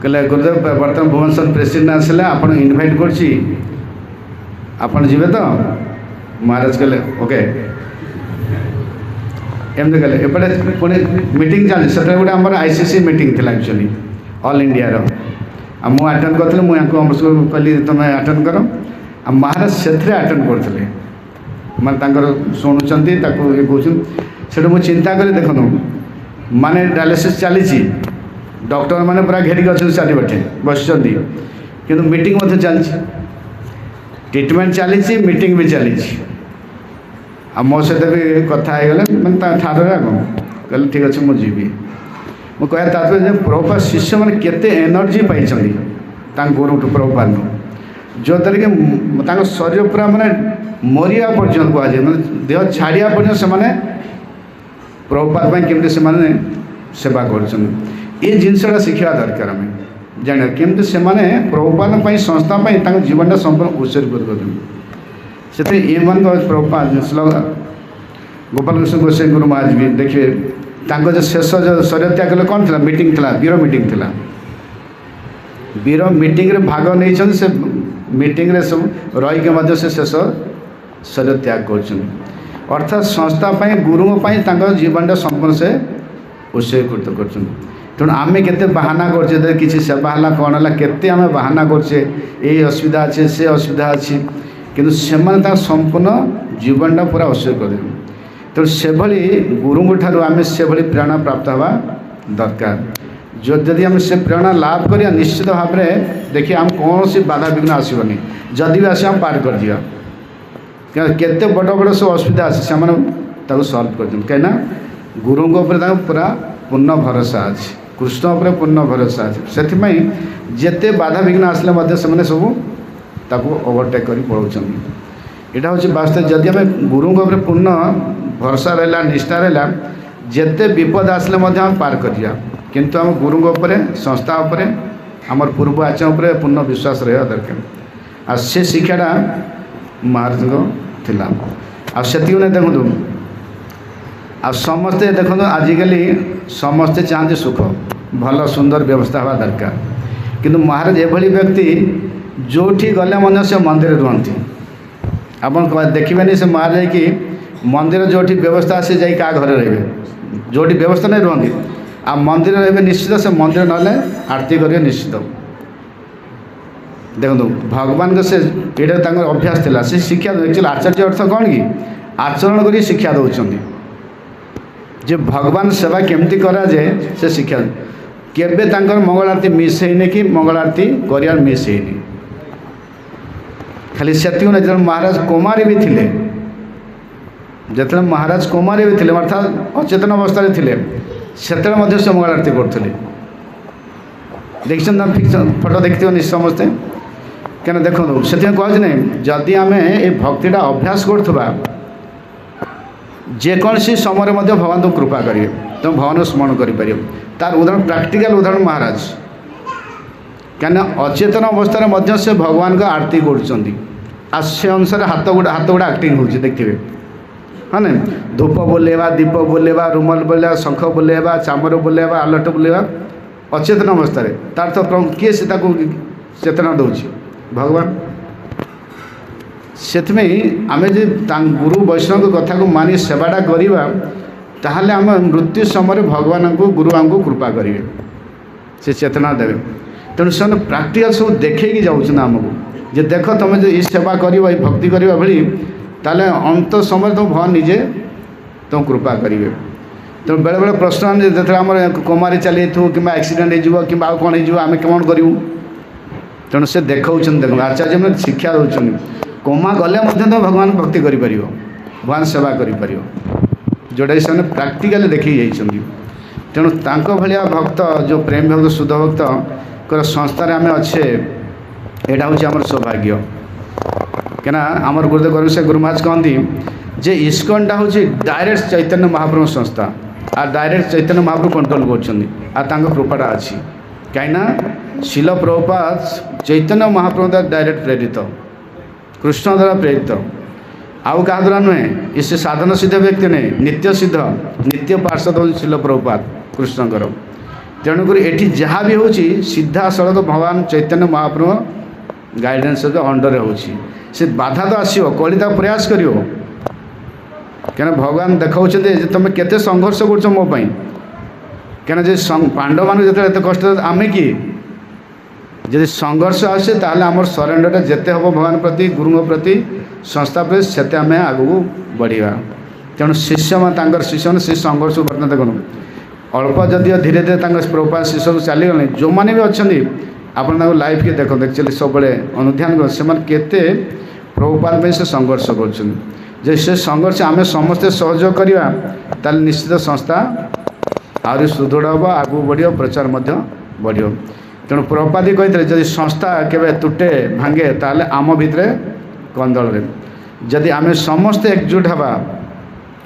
कहले गुरुदेव बर्तमान भुवनेश्वर प्रेसिडेंट आसला आप इनभाइट कर जीवे तो महाराज कहले ओके एमती कहले एपटे पुणी मीटिंग चली से गोटे आम आईसीसी मीटिंग थी एक्चुअली ऑल इंडिया मुझे आटेड करी मुझे कहली तुम आटेड कर महाराज से आटेड करते मानते शुणुंट ये कहते मुझे चिंता करी देखूँ माने डायलिसिस चली डॉक्टर मैंने पूरा घेरिक अच्छे चारिपटे बस कि मीटिंग चली ट्रिटमेंट चली मीटिंग भी चली मो सहित भी कथा गले मैं ठार कहले ठीक अच्छे मुझे ମୁଁ କହିବା ତାତ୍ପର୍ଯ୍ୟ ଯେ ପ୍ରଭୁପାଦ ଶିଷ୍ୟମାନେ କେତେ ଏନର୍ଜି ପାଇଛନ୍ତି ତାଙ୍କ ଗୁରୁଠୁ ପ୍ରଭୁପାଦଠୁ, ଯେଉଁଥିରେ କି ତାଙ୍କ ଶରୀର ପୁରା ମାନେ ମରିବା ପର୍ଯ୍ୟନ୍ତ କୁହାଯାଏ, ମାନେ ଦେହ ଛାଡ଼ିବା ପର୍ଯ୍ୟନ୍ତ ସେମାନେ ପ୍ରଭୁପାଦ ପାଇଁ କେମିତି ସେମାନେ ସେବା କରୁଛନ୍ତି। ଏ ଜିନିଷଟା ଶିଖିବା ଦରକାର ଆମେ ଜାଣିବା କେମିତି ସେମାନେ ପ୍ରଭୁପାଦ ପାଇଁ ସଂସ୍ଥା ପାଇଁ ତାଙ୍କ ଜୀବନଟା ସମ୍ପୂର୍ଣ୍ଣ ଉତ୍ସର୍ଗ କରୁଛନ୍ତି। ସେଥିରେ ଏମାନଙ୍କ ପ୍ରଭୁପାଦ ଗୋପାଳକୃଷ୍ଣ ଗୋସ୍ୱାମୀ ଗୁରୁ ମହାରାଜ ବି ଦେଖିବେ ତାଙ୍କ ଯେଉଁ ଶେଷ ଯେଉଁ ଶରୀର ତ୍ୟାଗ କଲେ କ'ଣ ଥିଲା, ମିଟିଂ ଥିଲା, ବୀର ମିଟିଂ ଥିଲା। ବୀର ମିଟିଂରେ ଭାଗ ନେଇଛନ୍ତି, ସେ ମିଟିଂରେ ସବୁ ରହିକି ମଧ୍ୟ ସେ ଶେଷ ଶରୀର ତ୍ୟାଗ କରୁଛନ୍ତି। ଅର୍ଥାତ୍ ସଂସ୍ଥା ପାଇଁ ଗୁରୁଙ୍କ ପାଇଁ ତାଙ୍କ ଜୀବନଟା ସମ୍ପୂର୍ଣ୍ଣ ସେ ଉତ୍ସର୍ଗୀକୃତ କରୁଛନ୍ତି। ତେଣୁ ଆମେ କେତେ ବାହାନା କରୁଛେ, ଯଦି କିଛି ସେବା ହେଲା କ'ଣ ହେଲା କେତେ ଆମେ ବାହାନା କରୁଛେ, ଏଇ ଅସୁବିଧା ଅଛି ସେ ଅସୁବିଧା ଅଛି, କିନ୍ତୁ ସେମାନେ ତାଙ୍କ ସମ୍ପୂର୍ଣ୍ଣ ଜୀବନଟା ପୁରା ଉତ୍ସର୍ଗ କରିଦେବେ। ତେଣୁ ସେଭଳି ଗୁରୁଙ୍କ ଠାରୁ ଆମେ ସେଭଳି ପ୍ରେରଣା ପ୍ରାପ୍ତ ହେବା ଦରକାର। ଯଦି ଆମେ ସେ ପ୍ରେରଣା ଲାଭ କରିବା ନିଶ୍ଚିତ ଭାବରେ ଦେଖିବା ଆମ କୌଣସି ବାଧାବିଘ୍ନ ଆସିବନି, ଯଦି ବି ଆସିବ ଆମେ ପାର କରିଯିବା। କାରଣ କେତେ ବଡ଼ ବଡ଼ ସବୁ ଅସୁବିଧା ଅଛି ସେମାନେ ତାକୁ ସଲ୍ଭ କରିଛନ୍ତି, କାହିଁକିନା ଗୁରୁଙ୍କ ଉପରେ ତାଙ୍କୁ ପୁରା ପୂର୍ଣ୍ଣ ଭରସା ଅଛି, କୃଷ୍ଣ ଉପରେ ପୂର୍ଣ୍ଣ ଭରସା ଅଛି। ସେଥିପାଇଁ ଯେତେ ବାଧାବିଘ୍ନ ଆସିଲେ ମଧ୍ୟ ସେମାନେ ସବୁ ତାକୁ ଓଭରଟେକ୍ କରି ପଳାଉଛନ୍ତି। ଏଇଟା ହେଉଛି ବାସ୍ତବ। ଯଦି ଆମେ ଗୁରୁଙ୍କ ଉପରେ ପୂର୍ଣ୍ଣ ଭରସା ରହିଲା, ନିଷ୍ଠା ରହିଲା, ଯେତେ ବିପଦ ଆସିଲେ ମଧ୍ୟ ଆମେ ପାର କରିଯିବା। କିନ୍ତୁ ଆମ ଗୁରୁଙ୍କ ଉପରେ, ସଂସ୍ଥା ଉପରେ, ଆମର ପୂର୍ବ ଆଚରଣ ଉପରେ ପୂର୍ଣ୍ଣ ବିଶ୍ୱାସ ରହିବା ଦରକାର। ଆଉ ସେ ଶିକ୍ଷାଟା ମହାରାଜଙ୍କ ଥିଲା। ଆଉ ସେତିକି ନାହିଁ, ଦେଖନ୍ତୁ ଆଉ ସମସ୍ତେ ଦେଖନ୍ତୁ ଆଜିକାଲି ସମସ୍ତେ ଚାହାନ୍ତି ସୁଖ, ଭଲ ସୁନ୍ଦର ବ୍ୟବସ୍ଥା ହେବା ଦରକାର। କିନ୍ତୁ ମହାରାଜ ଏଭଳି ବ୍ୟକ୍ତି ଯେଉଁଠି ଗଲେ ମଧ୍ୟ ସେ ମନ୍ଦିରରେ ରୁହନ୍ତି। ଆପଣ ଦେଖିବେନି ସେ ମହାରାଜ ଯାଇକି ମନ୍ଦିର ଯେଉଁଠି ବ୍ୟବସ୍ଥା ଅଛି ଯାଇ କାହା ଘରେ ରହିବେ, ଯେଉଁଠି ବ୍ୟବସ୍ଥା ନେଇ ରୁହନ୍ତି। ଆଉ ମନ୍ଦିର ରହିବେ ନିଶ୍ଚିତ, ସେ ମନ୍ଦିର ନହେଲେ ଆରତି କରିବେ ନିଶ୍ଚିତ। ଦେଖନ୍ତୁ ଭଗବାନଙ୍କ ସେ ଏଇଟା ତାଙ୍କର ଅଭ୍ୟାସ ଥିଲା, ସେ ଶିକ୍ଷା ଆକ୍ଚୁଆଲି ଆଚାର୍ଯ୍ୟ ଅର୍ଥ କ'ଣ କି ଆଚରଣ କରି ଶିକ୍ଷା ଦେଉଛନ୍ତି ଯେ ଭଗବାନ ସେବା କେମିତି କରାଯାଏ ସେ ଶିକ୍ଷା। କେବେ ତାଙ୍କର ମଙ୍ଗଳ ଆରତୀ ମିସ୍ ହେଇନି କି ମଙ୍ଗଳ ଆରତୀ କରିବାର ମିସ୍ ହେଇନି। ଖାଲି ସେତିକି ନାହିଁ, ଯେତେବେଳେ ମହାରାଜ କୁମାରୀ ବି ଥିଲେ, ଯେତେବେଳେ ମହାରାଜ କୁମାରୀ ବି ଥିଲେ ଅର୍ଥାତ୍ ଅଚେତନ ଅବସ୍ଥାରେ ଥିଲେ, ସେତେବେଳେ ମଧ୍ୟ ସେ ମଙ୍ଗଳ ଆରତୀ କରୁଥିଲେ। ଦେଖିଛନ୍ତି ନା ଫଟୋ ଦେଖିଥିବ ନିଶ୍ଚୟ ସମସ୍ତେ। କାରଣ ଦେଖନ୍ତୁ ସେଥିପାଇଁ କୁହାଯାଉଛି ନାହିଁ, ଯଦି ଆମେ ଏ ଭକ୍ତିଟା ଅଭ୍ୟାସ କରୁଥିବା ଯେକୌଣସି ସମୟରେ ମଧ୍ୟ ଭଗବାନ କୃପା କରିବେ, ତୁମେ ଭଗବାନଙ୍କୁ ସ୍ମରଣ କରିପାରିବ। ତାର ଉଦାହରଣ ପ୍ରାକ୍ଟିକାଲ ଉଦାହରଣ ମହାରାଜ, କାହିଁକିନା ଅଚେତନ ଅବସ୍ଥାରେ ମଧ୍ୟ ସେ ଭଗବାନଙ୍କ ଆରତୀ କରୁଛନ୍ତି। ଆଉ ସେ ଅନୁସାରେ ହାତ ଗୁଡ଼ା ଆକ୍ଟିଂ ହେଉଛି ଦେଖିଥିବେ। ହଁ ନା, ଧୂପ ବୁଲେଇବା, ଦୀପ ବୁଲେଇବା, ରୁମାଲ ବୁଲେଇବା, ଶଙ୍ଖ ବୁଲେଇବା, ଚାମର ବୁଲେଇବା, ଆଲଟ ବୁଲେଇବା ଅଚେତନ ଅବସ୍ଥାରେ। ତାର ତ କିଏ ସେ ତାକୁ ଚେତନା ଦେଉଛି? ଭଗବାନ। ସେଥିପାଇଁ ଆମେ ଯଦି ଗୁରୁ ବୈଷ୍ଣବଙ୍କ କଥାକୁ ମାନି ସେବାଟା କରିବା, ତାହେଲେ ଆମେ ମୃତ୍ୟୁ ସମୟରେ ଭଗବାନଙ୍କୁ ଗୁରୁ ଆମକୁ କୃପା କରିବେ, ସେ ଚେତନା ଦେବେ। ତେଣୁ ସେମାନେ ପ୍ରାକ୍ଟିକାଲ ସବୁ ଦେଖେଇକି ଯାଉଛନ୍ତି ଆମକୁ ଯେ ଦେଖ ତୁମେ ଯଦି ଏଇ ସେବା କରିବ, ଏଇ ଭକ୍ତି କରିବା ଭଳି, ତାହେଲେ ଅନ୍ତ ସମୟରେ ତୁମ ଭଗବାନ ନିଜେ ତୁମକୁ କୃପା କରିବେ। ତେଣୁ ବେଳେବେଳେ ପ୍ରଶ୍ନ ଯେତେବେଳେ ଆମର କୁମାରୀ ଚାଲିଯାଇଥିବ କିମ୍ବା ଆକ୍ସିଡେଣ୍ଟ ହେଇଯିବ କିମ୍ବା ଆଉ କ'ଣ ହେଇଯିବ, ଆମେ କ'ଣ କରିବୁ? ତେଣୁ ସେ ଦେଖାଉଛନ୍ତି, ଦେଖନ୍ତୁ ଆଚାର୍ଯ୍ୟମାନେ ଶିକ୍ଷା ଦେଉଛନ୍ତି କୋମା ଗଲେ ମଧ୍ୟ ତୁମେ ଭଗବାନ ଭକ୍ତି କରିପାରିବ, ଭଗବାନ ସେବା କରିପାରିବ, ଯେଉଁଟାକି ସେମାନେ ପ୍ରାକ୍ଟିକାଲି ଦେଖିକି ଯାଇଛନ୍ତି। ତେଣୁ ତାଙ୍କ ଭଳିଆ ଭକ୍ତ, ଯେଉଁ ପ୍ରେମ ଭକ୍ତ, ଶୁଦ୍ଧ ଭକ୍ତଙ୍କର ସଂସ୍ଥାରେ ଆମେ ଅଛେ, ଏଇଟା ହେଉଛି ଆମର ସୌଭାଗ୍ୟ। କାହିଁକିନା ଆମର ଗୁରୁଦେବ ସେ ଗୁରୁ ମହାରାଜ କହନ୍ତି ଯେ ଇସ୍କନଟା ହେଉଛି ଡାଇରେକ୍ଟ ଚୈତନ୍ୟ ମହାପ୍ରଭୁ ସଂସ୍ଥା, ଆଉ ଡାଇରେକ୍ଟ ଚୈତନ୍ୟ ମହାପ୍ରଭୁ କଣ୍ଟ୍ରୋଲ କରୁଛନ୍ତି, ଆଉ ତାଙ୍କ କୃପାଟା ଅଛି। କାହିଁକିନା ଶିଲ ପ୍ରଭୁପାଦ ଚୈତନ୍ୟ ମହାପ୍ରଭୁ ଦ୍ୱାରା ଡାଇରେକ୍ଟ ପ୍ରେରିତ, କୃଷ୍ଣ ଦ୍ୱାରା ପ୍ରେରିତ, ଆଉ କାହା ଦ୍ୱାରା ନୁହେଁ। ସେ ସାଧନ ସିଦ୍ଧ ବ୍ୟକ୍ତି ନୁହେଁ, ନିତ୍ୟ ସିଦ୍ଧ, ନିତ୍ୟ ପାର୍ଷଦ ହେଉଛି ଶିଲ ପ୍ରଭୁପାଦ କୃଷ୍ଣଙ୍କର। ତେଣୁକରି ଏଠି ଯାହା ବି ହେଉଛି ସିଧାସଳଖ ଭଗବାନ ଚୈତନ୍ୟ ମହାପ୍ରଭୁ ଗାଇଡ଼େନ୍ସ ଅଣ୍ଡରରେ ହେଉଛି। ସେ ବାଧା ତ ଆସିବ, କଳି ତାକୁ ପ୍ରୟାସ କରିବ, କାହିଁକିନା ଭଗବାନ ଦେଖାଉଛନ୍ତି ଯେ ତୁମେ କେତେ ସଂଘର୍ଷ କରୁଛ ମୋ ପାଇଁ। କାହିଁକିନା ଯେ ପାଣ୍ଡବମାନଙ୍କୁ ଯେତେବେଳେ ଏତେ କଷ୍ଟ, ଆମେ କି ଯଦି ସଂଘର୍ଷ ଆସେ ତାହେଲେ ଆମର ସରେଣ୍ଡରଟା ଯେତେ ହେବ ଭଗବାନ ପ୍ରତି, ଗୁରୁଙ୍କ ପ୍ରତି, ସଂସ୍ଥା ପ୍ରତି, ସେତେ ଆମେ ଆଗକୁ ବଢ଼ିବା। ତେଣୁ ଶିଷ୍ୟମାନେ ତାଙ୍କର ଶିଷ୍ୟମାନେ ସେ ସଂଘର୍ଷକୁ ବର୍ତ୍ତମାନ ଦେଖନ୍ତୁ ଅଳ୍ପ ଯଦିଓ ଧୀରେ ଧୀରେ ତାଙ୍କ ପ୍ରଭୁପାଦ ଶିଷ୍ୟକୁ ଚାଲିଗଲେ, ଯେଉଁମାନେ ବି ଅଛନ୍ତି ଆପଣ ତାଙ୍କ ଲାଇଫ୍କି ଦେଖନ୍ତୁ, ଆକ୍ଚୁଆଲି ସବୁବେଳେ ଅନୁଧ୍ୟାନ କରନ୍ତୁ ସେମାନେ କେତେ ପ୍ରଭୁପାଦ ପାଇଁ ସେ ସଂଘର୍ଷ କରୁଛନ୍ତି। ଯେ ସେ ସଂଘର୍ଷ ଆମେ ସମସ୍ତେ ସହଯୋଗ କରିବା, ତାହେଲେ ନିଶ୍ଚିତ ସଂସ୍ଥା आहरी सुदृढ़ हम आगू बढ़ प्रचार बढ़ तेणु प्रभुपाद कही जदि संस्था केवे तुटे भांगे ताले आम भितर कंदल जदि आम समस्ते एकजुट हवा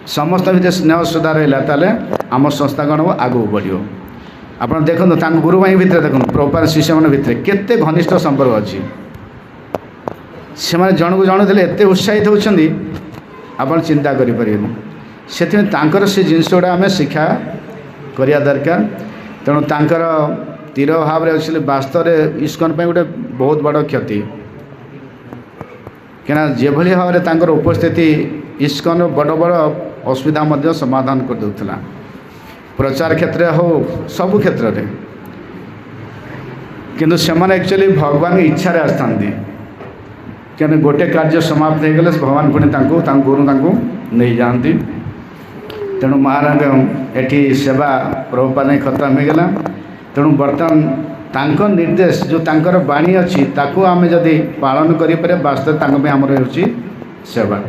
समस्त भितर स्नेह सुधा रहा ताले आम संस्था कौन हम आगू बढ़ आप देखो गुरु भाई भितर देखो प्रभुपाद शिष्य मान भितर केते घनिष्ठ संपर्क अच्छी से जन को जन एत उत्साहित होती आप चिंता करें से जिनस गुड़ा आम शिक्षा करिया दरकार तेणु तांकर तीर भाव में एक्चुअली वास्तव में इस्कन पे गोटे बहुत बड़ क्षति क्या जो भाव में तांकर उपस्थिति इस्कन बड़ बड़ असुविधा समाधान कर देउथला प्रचार क्षेत्र हो सबु क्षेत्र में किंतु से एक्चुअली भगवान की इच्छा आसता क्या गोटे कार्य समाप्त हो गले भगवान पुणी गुरु नहीं जाती तेणु महाराज एटी सेवा प्रभुपाद खत्म हो गला तेणु बर्तमान तांको निर्देश जो तांकर बाणी अच्छी ताकू आम जदि पालन करें वास्तव आमर हो सेवा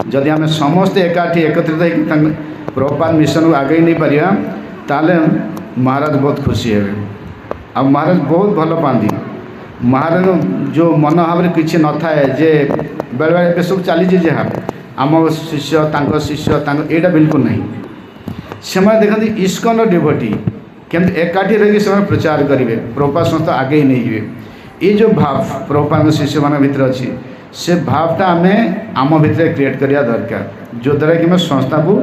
जदि आम समस्ते एकाठी एकत्रित प्रभुपाद मिशन को आगे नहीं पारिया ताले महाराज बहुत खुशी हे आ महाराज बहुत भल पाती महाराज जो मन भाव में किसी न थाए जे बेले बेले सब चली जहाँ आम शिष्य शिष्य यहाँ बिल्कुल नहीं से देखते इस्कन डिवोटी केमती एकाठी रही से प्रचार करेंगे प्रभुपाद संस्था आगे ही नहीं हुए ये जो भाव प्रभुपाद शिष्य मान भर अच्छी से भावटा आम आम भितर क्रिएट करिया दरकार जो द्वारा कि संस्था को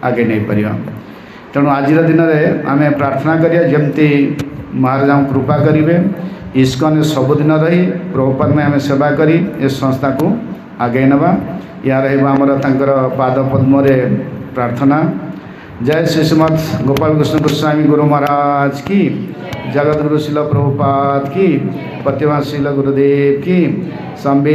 आगे नहीं पारिया तेणु आज दिन में आम प्रार्थना करिया जमती महाराज आम कृपा करेंगे इस्कन सबुदिन रही प्रभुपाद में आम सेवा करी ए संस्था को आगे नवा या रमर पाद पद्म प्रार्थना जय श्री श्रीमद गोपाल कृष्ण गोस्वामी गुरु महाराज की जगत गुरु शिल प्रभुपाद की प्रतिमा शिल गुरुदेव की संबी